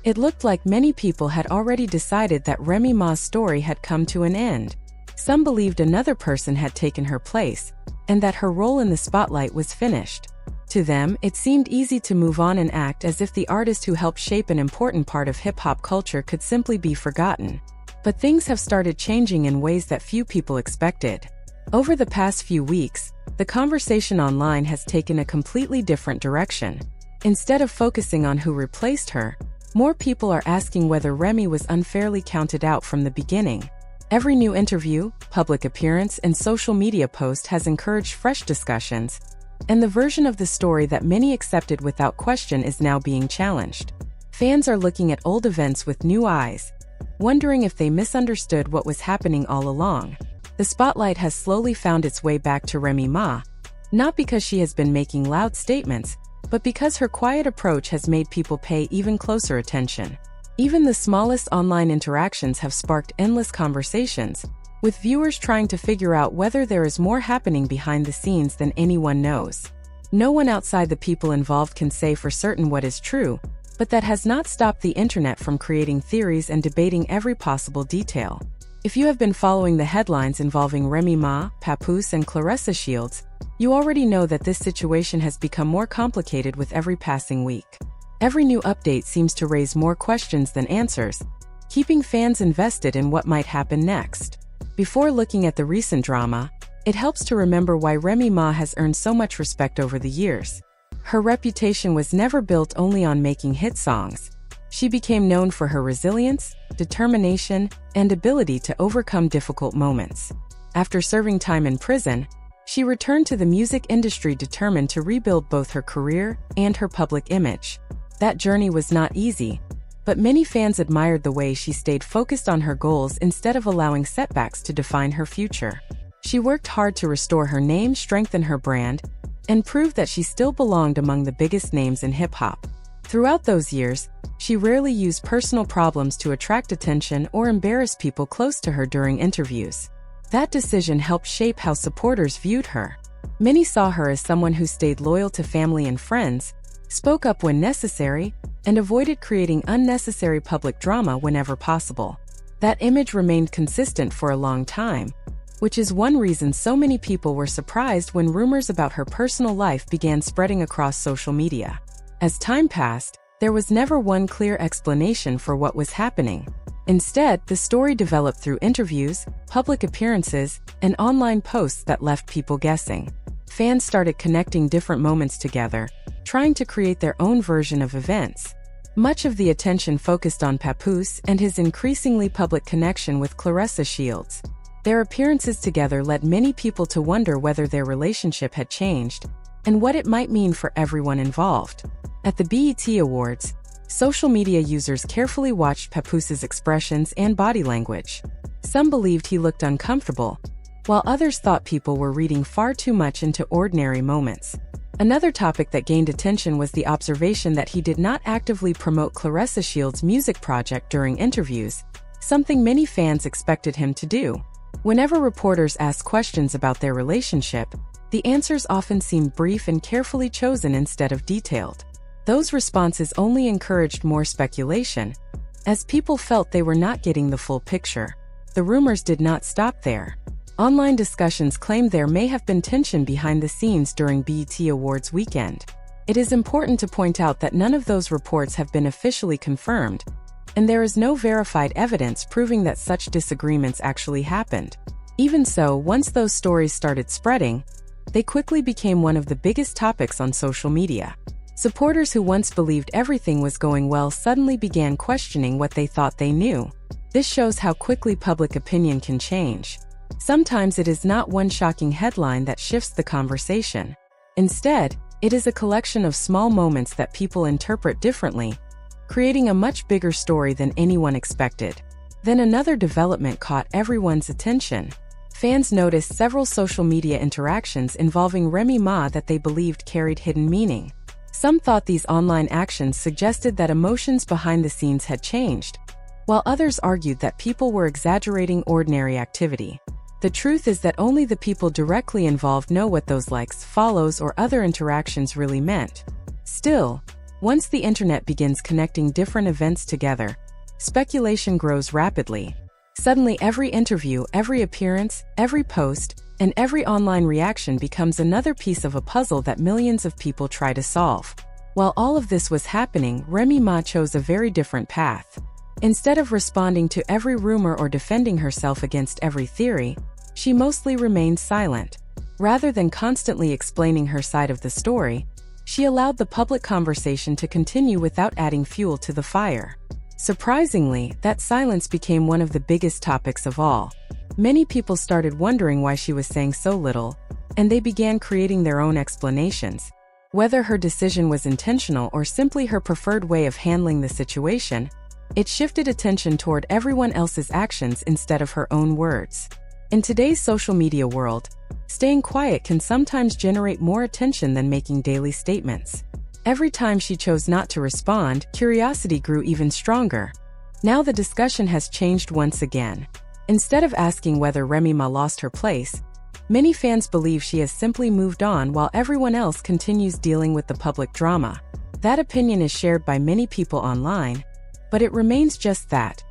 It looked like many people had already decided that Remy Ma's story had come to an end. Some believed another person had taken her place, and that her role in the spotlight was finished. To them, it seemed easy to move on and act as if the artist who helped shape an important part of hip-hop culture could simply be forgotten. But things have started changing in ways that few people expected. Over the past few weeks, the conversation online has taken a completely different direction. Instead of focusing on who replaced her, more people are asking whether Remy was unfairly counted out from the beginning. Every new interview, public appearance, and social media post has encouraged fresh discussions, and the version of the story that many accepted without question is now being challenged. Fans are looking at old events with new eyes, wondering if they misunderstood what was happening all along. The spotlight has slowly found its way back to Remy Ma, not because she has been making loud statements, but because her quiet approach has made people pay even closer attention. Even the smallest online interactions have sparked endless conversations, with viewers trying to figure out whether there is more happening behind the scenes than anyone knows. No one outside the people involved can say for certain what is true, but that has not stopped the internet from creating theories and debating every possible detail. If you have been following the headlines involving Remy Ma, Papoose, and Claressa Shields, you already know that this situation has become more complicated with every passing week. Every new update seems to raise more questions than answers, keeping fans invested in what might happen next. Before looking at the recent drama, it helps to remember why Remy Ma has earned so much respect over the years. Her reputation was never built only on making hit songs. She became known for her resilience, determination, and ability to overcome difficult moments. After serving time in prison, she returned to the music industry determined to rebuild both her career and her public image. That journey was not easy, but many fans admired the way she stayed focused on her goals instead of allowing setbacks to define her future. She worked hard to restore her name, strengthen her brand, and prove that she still belonged among the biggest names in hip-hop. Throughout those years, she rarely used personal problems to attract attention or embarrass people close to her during interviews. That decision helped shape how supporters viewed her. Many saw her as someone who stayed loyal to family and friends, spoke up when necessary, and avoided creating unnecessary public drama whenever possible. That image remained consistent for a long time, which is one reason so many people were surprised when rumors about her personal life began spreading across social media. As time passed, there was never one clear explanation for what was happening. Instead, the story developed through interviews, public appearances, and online posts that left people guessing. Fans started connecting different moments together, trying to create their own version of events. Much of the attention focused on Papoose and his increasingly public connection with Claressa Shields. Their appearances together led many people to wonder whether their relationship had changed, and what it might mean for everyone involved. At the BET Awards, social media users carefully watched Papoose's expressions and body language. Some believed he looked uncomfortable, while others thought people were reading far too much into ordinary moments. Another topic that gained attention was the observation that he did not actively promote Claressa Shields' music project during interviews, something many fans expected him to do. Whenever reporters asked questions about their relationship, the answers often seemed brief and carefully chosen instead of detailed. Those responses only encouraged more speculation, as people felt they were not getting the full picture. The rumors did not stop there. Online discussions claimed there may have been tension behind the scenes during BET Awards weekend. It is important to point out that none of those reports have been officially confirmed, and there is no verified evidence proving that such disagreements actually happened. Even so, once those stories started spreading, they quickly became one of the biggest topics on social media. Supporters who once believed everything was going well suddenly began questioning what they thought they knew. This shows how quickly public opinion can change. Sometimes it is not one shocking headline that shifts the conversation. Instead, it is a collection of small moments that people interpret differently, creating a much bigger story than anyone expected. Then another development caught everyone's attention. Fans noticed several social media interactions involving Remy Ma that they believed carried hidden meaning. Some thought these online actions suggested that emotions behind the scenes had changed, while others argued that people were exaggerating ordinary activity. The truth is that only the people directly involved know what those likes, follows, or other interactions really meant. Still, Once the internet begins connecting different events together, speculation grows rapidly. Suddenly, every interview, every appearance, every post, and every online reaction becomes another piece of a puzzle that millions of people try to solve. While all of this was happening, Remy Ma chose a very different path. Instead of responding to every rumor or defending herself against every theory, she mostly remained silent. Rather than constantly explaining her side of the story, she allowed the public conversation to continue without adding fuel to the fire. Surprisingly, that silence became one of the biggest topics of all. Many people started wondering why she was saying so little, and they began creating their own explanations. Whether her decision was intentional or simply her preferred way of handling the situation, it shifted attention toward everyone else's actions instead of her own words. In today's social media world, staying quiet can sometimes generate more attention than making daily statements. Every time she chose not to respond, curiosity grew even stronger. Now the discussion has changed once again. Instead of asking whether Remy Ma lost her place, many fans believe she has simply moved on while everyone else continues dealing with the public drama. That opinion is shared by many people online, but it remains just that,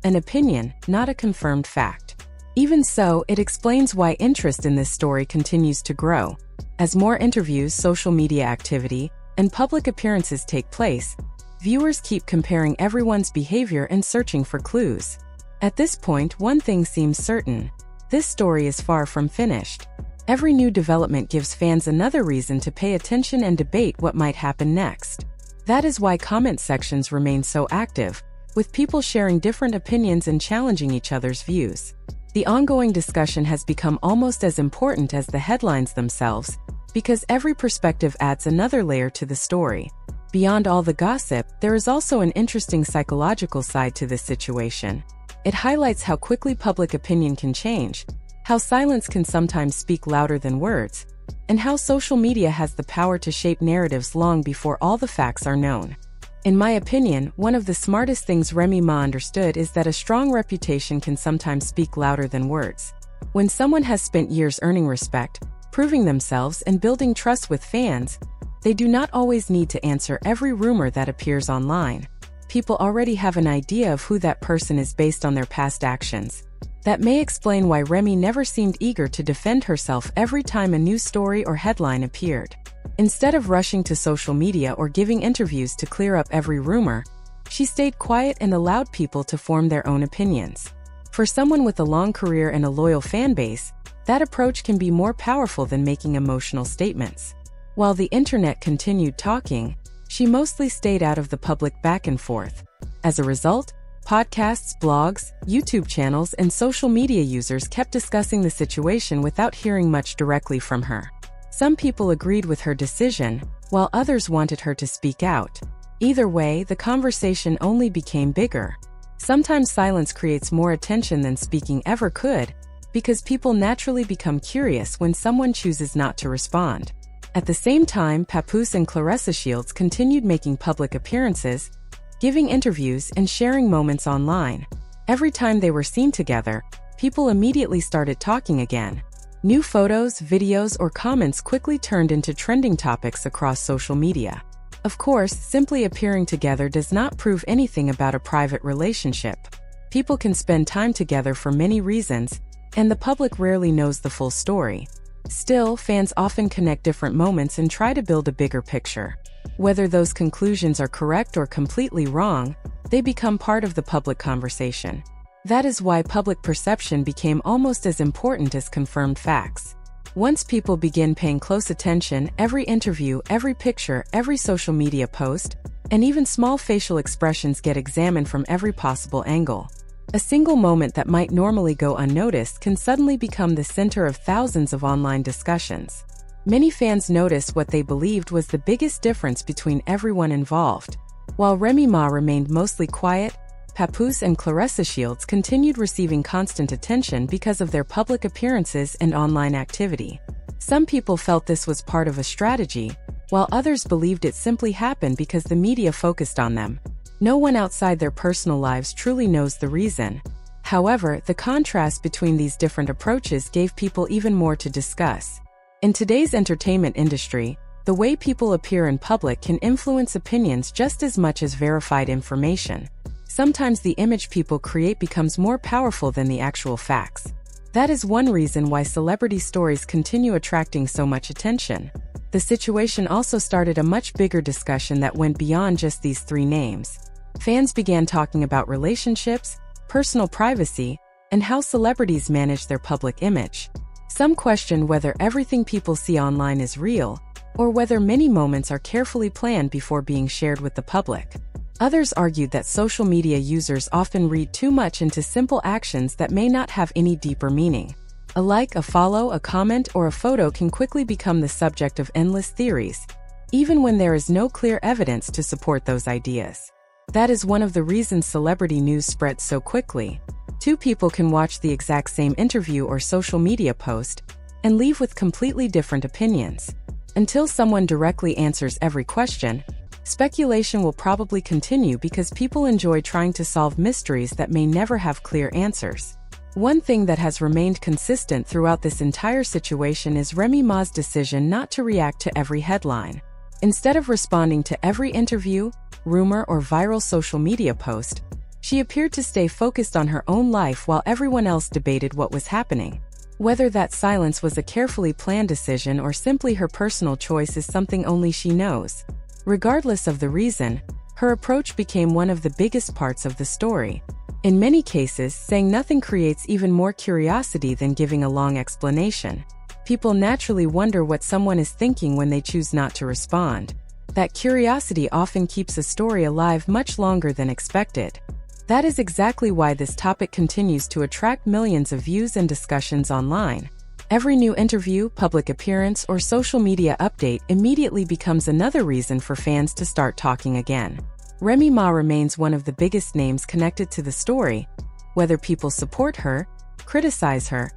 an opinion, not a confirmed fact. Even so, it explains why interest in this story continues to grow. As more interviews, social media activity, and public appearances take place, viewers keep comparing everyone's behavior and searching for clues. At this point, one thing seems certain: this story is far from finished. Every new development gives fans another reason to pay attention and debate what might happen next. That is why comment sections remain so active, with people sharing different opinions and challenging each other's views. The ongoing discussion has become almost as important as the headlines themselves, because every perspective adds another layer to the story. Beyond all the gossip, there is also an interesting psychological side to this situation. It highlights how quickly public opinion can change, how silence can sometimes speak louder than words, and how social media has the power to shape narratives long before all the facts are known. In my opinion, one of the smartest things Remy Ma understood is that a strong reputation can sometimes speak louder than words. When someone has spent years earning respect, proving themselves, and building trust with fans, they do not always need to answer every rumor that appears online. People already have an idea of who that person is based on their past actions. That may explain why Remy never seemed eager to defend herself every time a new story or headline appeared. Instead of rushing to social media or giving interviews to clear up every rumor, she stayed quiet and allowed people to form their own opinions. For someone with a long career and a loyal fan base, that approach can be more powerful than making emotional statements. While the internet continued talking, she mostly stayed out of the public back and forth. As a result, podcasts, blogs, YouTube channels, and social media users kept discussing the situation without hearing much directly from her. Some people agreed with her decision, while others wanted her to speak out. Either way, the conversation only became bigger. Sometimes silence creates more attention than speaking ever could, because people naturally become curious when someone chooses not to respond. At the same time, Papoose and Claressa continued making public appearances, giving interviews, and sharing moments online. Every time they were seen together, people immediately started talking again. New photos, videos, or comments quickly turned into trending topics across social media. Of course, simply appearing together does not prove anything about a private relationship. People can spend time together for many reasons, and the public rarely knows the full story. Still, fans often connect different moments and try to build a bigger picture. Whether those conclusions are correct or completely wrong, they become part of the public conversation. That is why public perception became almost as important as confirmed facts. Once people begin paying close attention, every interview, every picture, every social media post, and even small facial expressions get examined from every possible angle. A single moment that might normally go unnoticed can suddenly become the center of thousands of online discussions. Many fans noticed what they believed was the biggest difference between everyone involved. While Remy Ma remained mostly quiet, Papoose and Claressa continued receiving constant attention because of their public appearances and online activity. Some people felt this was part of a strategy, while others believed it simply happened because the media focused on them. No one outside their personal lives truly knows the reason. However, the contrast between these different approaches gave people even more to discuss. In today's entertainment industry, The way people appear in public can influence opinions just as much as verified information. Sometimes the image people create becomes more powerful than the actual facts. That is one reason why celebrity stories continue attracting so much attention. The situation also started a much bigger discussion that went beyond just these three names. Fans began talking about relationships, personal privacy, and how celebrities manage their public image. Some questioned whether everything people see online is real, or whether many moments are carefully planned before being shared with the public. Others argued that social media users often read too much into simple actions that may not have any deeper meaning. A like, a follow, a comment, or a photo can quickly become the subject of endless theories, even when there is no clear evidence to support those ideas. That is one of the reasons celebrity news spreads so quickly. Two people can watch the exact same interview or social media post and leave with completely different opinions. Until someone directly answers every question, speculation will probably continue because people enjoy trying to solve mysteries that may never have clear answers. One thing that has remained consistent throughout this entire situation is Remy Ma's decision not to react to every headline. Instead of responding to every interview, rumor, or viral social media post, she appeared to stay focused on her own life while everyone else debated what was happening. Whether that silence was a carefully planned decision or simply her personal choice is something only she knows. Regardless of the reason, her approach became one of the biggest parts of the story. In many cases, saying nothing creates even more curiosity than giving a long explanation. People naturally wonder what someone is thinking when they choose not to respond. That curiosity often keeps a story alive much longer than expected. That is exactly why this topic continues to attract millions of views and discussions online. Every new interview, public appearance, or social media update immediately becomes another reason for fans to start talking again. Remy Ma remains one of the biggest names connected to the story, whether people support her, criticize her,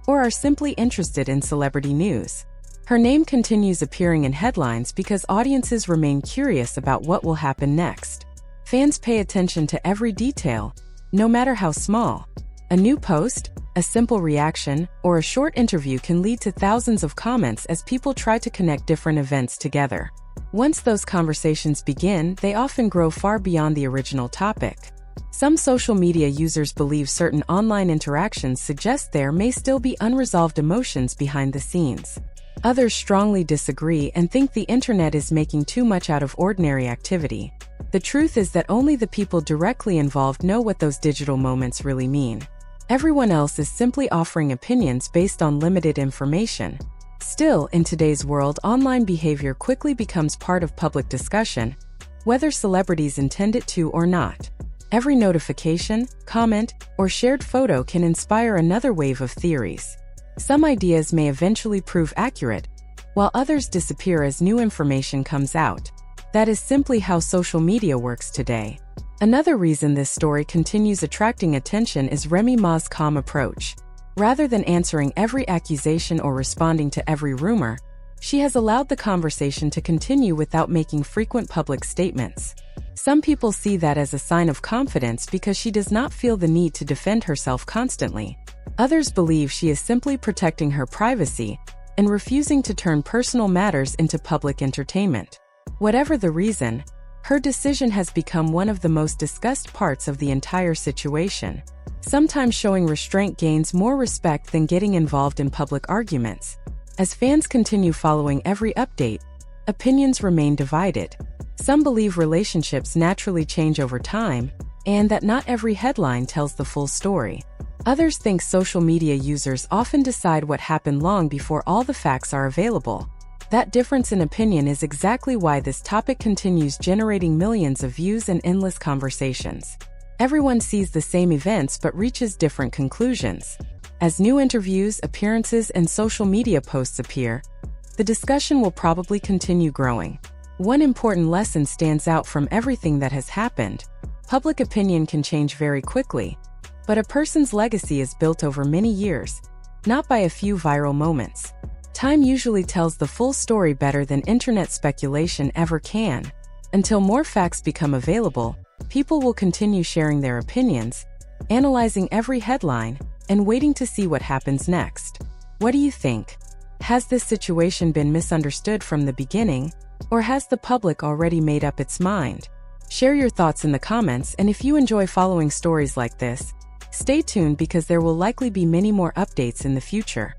or are simply interested in celebrity news. Her name continues appearing in headlines because audiences remain curious about what will happen next. Fans pay attention to every detail, no matter how small. A new post, a simple reaction, or a short interview can lead to thousands of comments as people try to connect different events together. Once those conversations begin, they often grow far beyond the original topic. Some social media users believe certain online interactions suggest there may still be unresolved emotions behind the scenes. Others strongly disagree and think the internet is making too much out of ordinary activity. The truth is that only the people directly involved know what those digital moments really mean. Everyone else is simply offering opinions based on limited information. Still, in today's world, online behavior quickly becomes part of public discussion, whether celebrities intend it to or not. Every notification, comment, or shared photo can inspire another wave of theories. Some ideas may eventually prove accurate, while others disappear as new information comes out. That is simply how social media works today. Another reason this story continues attracting attention is Remy Ma's calm approach. Rather than answering every accusation or responding to every rumor, she has allowed the conversation to continue without making frequent public statements. Some people see that as a sign of confidence because she does not feel the need to defend herself constantly. Others believe she is simply protecting her privacy and refusing to turn personal matters into public entertainment. Whatever the reason, her decision has become one of the most discussed parts of the entire situation. Sometimes showing restraint gains more respect than getting involved in public arguments. As fans continue following every update, opinions remain divided. Some believe relationships naturally change over time, and that not every headline tells the full story. Others think social media users often decide what happened long before all the facts are available. That difference in opinion is exactly why this topic continues generating millions of views and endless conversations. Everyone sees the same events but reaches different conclusions. As new interviews, appearances, and social media posts appear, the discussion will probably continue growing. One important lesson stands out from everything that has happened. Public opinion can change very quickly, but a person's legacy is built over many years, not by a few viral moments. Time usually tells the full story better than internet speculation ever can. Until more facts become available, people will continue sharing their opinions, analyzing every headline, and waiting to see what happens next. What do you think? Has this situation been misunderstood from the beginning, or has the public already made up its mind? Share your thoughts in the comments, and if you enjoy following stories like this, stay tuned because there will likely be many more updates in the future.